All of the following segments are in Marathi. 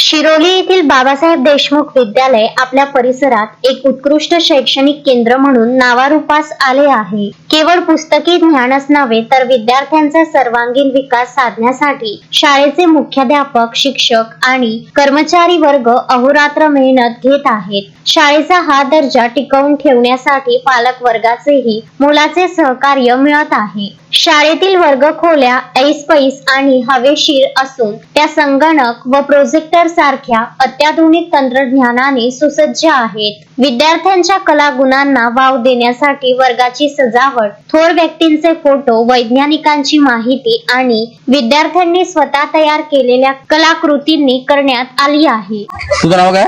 शिरोली येथील बाबासाहेब देशमुख विद्यालय आपल्या परिसरात एक उत्कृष्ट शैक्षणिक केंद्र म्हणून नावारूपास आले आहे. केवळ पुस्तकी ज्ञानच नव्हे तर विद्यार्थ्यांचा सर्वांगीण विकास साधण्यासाठी शाळेचे मुख्याध्यापक, शिक्षक आणि कर्मचारी वर्ग अहोरात्र मेहनत घेत आहेत. शाळेचा हा दर्जा टिकवून ठेवण्यासाठी पालक वर्गाचेही मोलाचे सहकार्य मिळत आहे. शाळेतील वर्गखोल्या ऐसपैस आणि हवेशीर असून त्या संगणक व प्रोजेक्टर सारख्या अत्याधुनिक तंत्रज्ञानाने सुसज्ज आहेत. विद्यार्थ्यांच्या कलागुणांना वाव देण्यासाठी वर्गाची सजावट, थोर व्यक्तींचे फोटो, वैज्ञानिकांची माहिती आणि विद्यार्थ्यांनी स्वतः तयार केलेल्या कलाकृतींनी करण्यात आली आहे. तुझं नाव काय?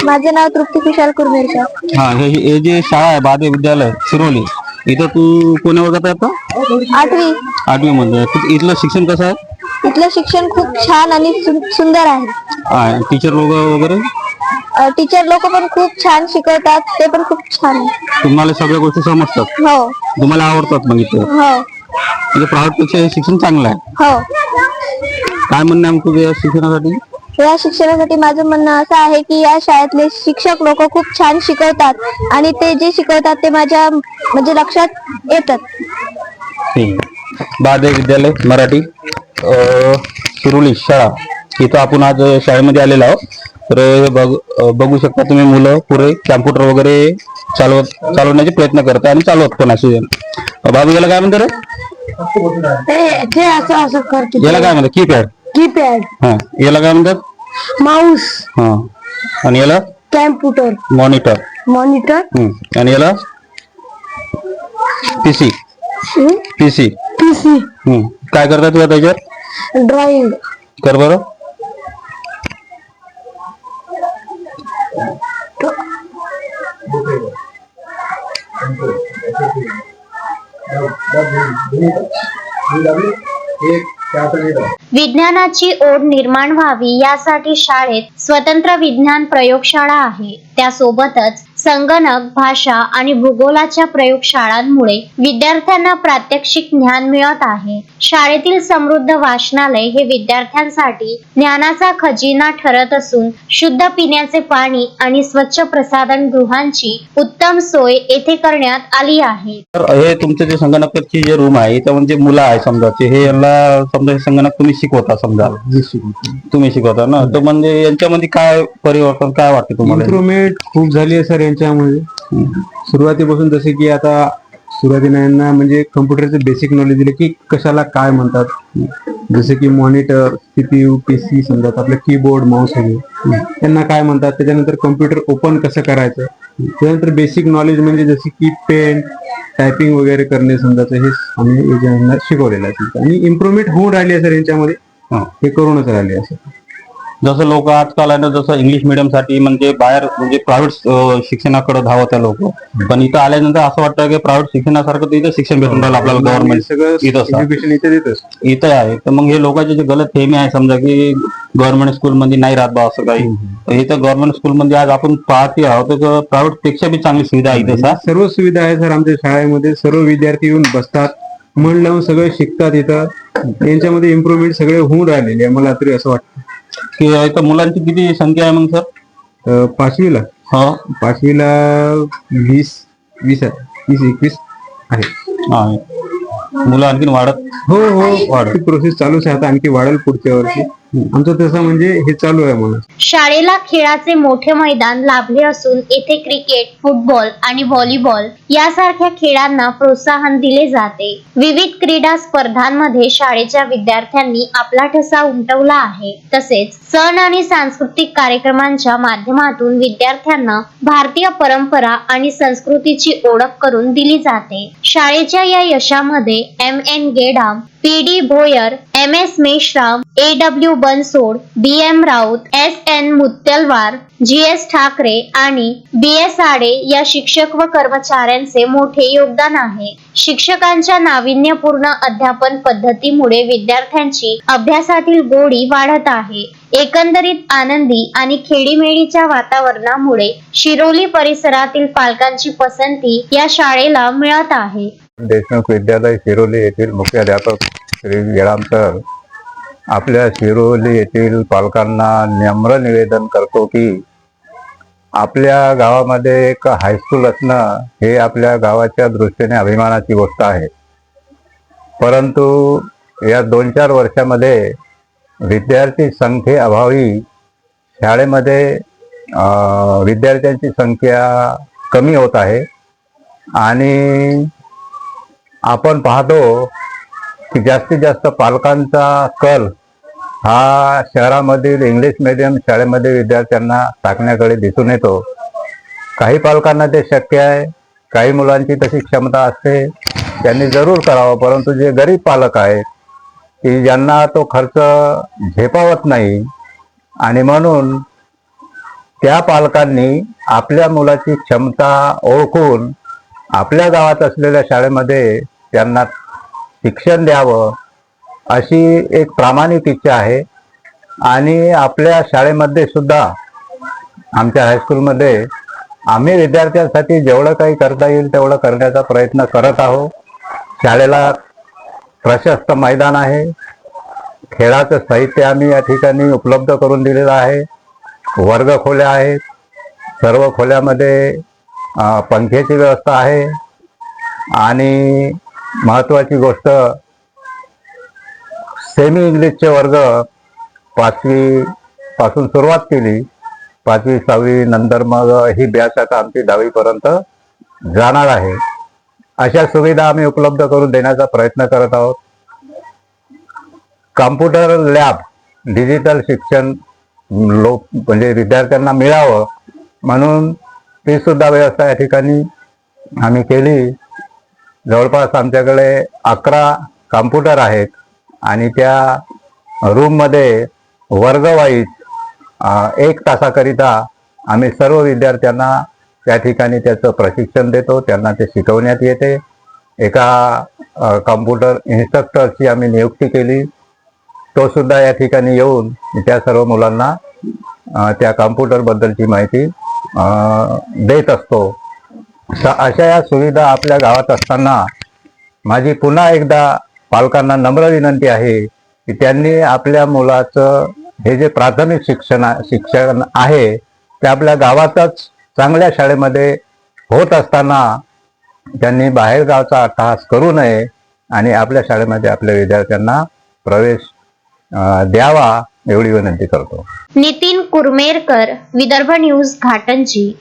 माझं नाव तृप्ती कुशाल कुरमेरकर. हा, हे जे शाळा आहे बादे विद्यालय शिरोली, इथं तू कोण्या वर्गात आहे आता? 8वी मध्ये. इथलं शिक्षण कसं आहे? इथलं शिक्षण खूप छान आणि सुंदर आहे. टीचर लोक वगैरे? टीचर लोक पण खूप छान शिकवतात, ते पण खूप छान आहे. तुम्हाला सगळ्या गोष्टी समजतात? हो तुम्हाला आवडतात मग इथे? हो म्हणजे प्रायव्हेट पेक्षा हे शिक्षण चांगलं आहे. हो. काय म्हणणं आहे तुझ्या या शिक्षणासाठी? या शिक्षणासाठी माझं म्हणणं असं आहे की या शाळेतले शिक्षक लोक खूप छान शिकवतात आणि ते जे शिकवतात ते माझ्या म्हणजे लक्षात येतात. बादे विद्यालय मराठी शिरोली शाळा, इथं आपण आज शाळेमध्ये आलेलो आहोत. तर बघू शकता तुम्ही, मुलं पुरे कॅम्प्युटर वगैरे चालवण्याचे प्रयत्न करतात आणि चालवत पण असे. बाबू याला काय म्हणतात रे? ते असं करते. याला काय म्हणतात? कीपॅड. हा, याला काय म्हणतात? माऊस. हा, आणि याला कॅम्प्युटर. मॉनिटर. आणि याला पीसी. काय करता तुला त्याच्यात? ड्रॉइंग. कर बरं. विज्ञानाची ओढ निर्माण व्हावी यासाठी शाळेत स्वतंत्र विज्ञान प्रयोगशाळा आहे. त्यासोबतच संगणक, भाषा आणि भूगोलाच्या प्रयोगशाळांमुळे विद्यार्थ्यांना प्रात्यक्षिक ज्ञान मिळत आहे. शाळेतील समृद्ध वाचनालय हे विद्यार्थ्यांसाठी ज्ञानाचा खजिना ठरत असून शुद्ध पिण्याचे पाणी आणि स्वच्छ प्रसाधन गृहांची उत्तम सोय येथे करण्यात आली आहे. हे तुमचे जे संगणकाची जे रूम आहे, तर म्हणजे मुलं आहे समजा, हे यांना समजा संगणक तुम्ही शिकवता, समजा तुम्ही शिकवता ना, तर म्हणजे यांच्यामध्ये काय परिवर्तन काय वाटतं तुम्हाला? इम्प्रुव्हमेंट खूप झाली आहे सर यांच्यामध्ये. सुरुवातीपासून जसे की आता सुरुवातीला यांना म्हणजे कम्प्युटरचे बेसिक नॉलेज दिले की कशाला काय म्हणतात, जसे की मॉनिटर, सीपीयू, पीसी, समजा आपलं कीबोर्ड, माऊस वगैरे त्यांना काय म्हणतात. त्याच्यानंतर कम्प्युटर ओपन कसं करायचं, त्यानंतर बेसिक नॉलेज म्हणजे जसे की पेन, टायपिंग वगैरे करणे समजायचं, हे आम्ही यांना शिकवलेलं आहे. आणि इम्प्रुव्हमेंट होऊन राहिली आहे सर यांच्यामध्ये, हे करूनच राहिले असं. जसं लोक आजकाल आहे ना, जसं इंग्लिश मिडियम साठी म्हणजे बाहेर म्हणजे प्रायव्हेट शिक्षणाकडे धावत आहे लोक, पण इथं आल्यानंतर असं वाटतं की प्रायव्हेट शिक्षणासारखं इथं शिक्षण भेटून राहिलं आपल्याला. गव्हर्नमेंट सगळं एज्युकेशन इथं आहे. तर मग हे लोकांचे जे गलत फेमी आहे समजा की गव्हर्नमेंट स्कूल मध्ये नाही राहत बा असं काही, इथं गव्हर्नमेंट स्कूल मध्ये आज आपण पाहते आहोत तर प्रायव्हेट पेक्षा बी चांगली सुविधा आहे इथं. सर्व सुविधा आहे सर आमच्या शाळेमध्ये. सर्व विद्यार्थी येऊन बसतात, मन लावून सगळे शिकतात. इथं यांच्यामध्ये इम्प्रुव्हमेंट सगळे होऊन राहिलेले आहे. मला तरी असं वाटतं की इथं मुलांची किती संख्या आहे मग सर? 5वीला हो, 5वीला 20-21 आहे. मुलं आणखीन वाढत? हो, वाढत प्रोसेस चालूच आहे. आता आणखी वाढेल पुढच्या वर्षी. आमचं तसं म्हणजे हे चालू आहे म्हणून. शाळेला खेळाचे मोठे मैदान लाभले असून येथे क्रिकेट, फुटबॉल आणि व्हॉलीबॉल यासारख्या खेळांना प्रोत्साहन दिले जाते. विविध क्रीडा स्पर्धांमध्ये शाळेच्या विद्यार्थ्यांनी आपला ठसा उमटवला आहे. तसेच सण आणि सांस्कृतिक कार्यक्रमांच्या माध्यमातून विद्यार्थ्यांना भारतीय परंपरा आणि संस्कृतीची ओळख करून दिली जाते. शाळेच्या या यशामध्ये M.N. Gedam, P.D. Bhoyar, M.S. Meshram, A.W. Bansod, B.M. Raut, S.N. मुत्तलवार, G.S. Thackeray आणि B.S. आडे या शिक्षक व कर्मचाऱ्यांचे मोठे योगदान आहे. शिक्षकांच्या नाविन्यपूर्ण अध्यापन पद्धतीमुळे विद्यार्थ्यांची अभ्यासातील गोडी वाढत आहे. एकंदरीत आनंदी आणि खेडीमेडीच्या वातावरणामुळे शिरोली परिसरातील पालकांची पसंती या शाळेला मिळत आहे. देशमुख विद्यालय शिरोली येथील मुख्याध्यापक श्री गेडाम सर आपल्या शिरोली येथील पालकांना नम्र निवेदन करतो की आपल्या गावामध्ये एक हायस्कूल असणं हे आपल्या गावाच्या दृष्टीने अभिमानाची गोष्ट आहे. परंतु या 2-4 वर्षामध्ये विद्यार्थी संख्येअभावी शाळेमध्ये विद्यार्थ्यांची संख्या कमी होत आहे आणि आपण पाहतो की जास्तीत जास्त पालकांचा कल हा शहरामधील इंग्लिश मीडियम शाळेमध्ये विद्यार्थ्यांना टाकण्याकडे दिसून येतो. काही पालकांना ते शक्य आहे, काही मुलांची तशी क्षमता असते, त्यांनी जरूर करावं. परंतु जे गरीब पालक आहेत की ज्यांना तो खर्च झेपावत नाही आणि म्हणून त्या पालकांनी आपल्या मुलाची क्षमता ओळखून आपल्या गावात असलेल्या शाळेमध्ये त्यांना शिक्षण द्यावं अशी एक प्रामाणिक इच्छा आहे. आणि आपल्या शाळेमध्ये सुद्धा आमच्या हायस्कूलमध्ये आम्ही विद्यार्थ्यांसाठी जेवढं काही करता येईल तेवढं करण्याचा प्रयत्न करत आहोत. शाळेला प्रशस्त मैदान आहे, खेळाचं साहित्य आम्ही या ठिकाणी उपलब्ध करून दिलेलं आहे, वर्ग खोल्या आहेत, सर्व खोल्यामध्ये पंख्याची व्यवस्था आहे आणि महत्त्वाची गोष्ट सेमी इंग्लिशचे वर्ग 5वी पासून सुरुवात केली. 5वी 6वी नंतर मग ही बॅच आता आमची 10वी पर्यंत जाणार आहे. अशा सुविधा आम्ही उपलब्ध करून देण्याचा प्रयत्न करत आहोत. कॉम्प्युटर लॅब, डिजिटल शिक्षण म्हणजे विद्यार्थ्यांना मिळावं म्हणून ती सुद्धा व्यवस्था या ठिकाणी आम्ही केली. जवळपास आमच्याकडे 11 कॉम्प्युटर आहेत आणि त्या रूममध्ये वर्गवाईज 1 तासाकरिता आम्ही सर्व विद्यार्थ्यांना त्या ठिकाणी त्याचं प्रशिक्षण देतो. त्यांना ते शिकवण्यात येते. एका कॉम्प्युटर इन्स्ट्रक्टरची आम्ही नियुक्ती केली. तो सुद्धा या ठिकाणी येऊन त्या सर्व मुलांना त्या कॉम्प्युटरबद्दलची माहिती देत असतो. अशा या सुविधा आपल्या गावात असताना माझी पुन्हा एकदा पालकांना नम्र विनंती आहे की त्यांनी आपल्या मुलाचं हे जे प्राथमिक शिक्षण आहे ते आपल्या गावातच चांगल्या शाळेमध्ये होत असताना त्यांनी बाहेरगावचा अट्टहास करू नये आणि आपल्या शाळेमध्ये आपल्या विद्यार्थ्यांना प्रवेश द्यावा एवढी विनंती करतो. नितीन कुरमेरकर, विदर्भ न्यूज, घाटंजी.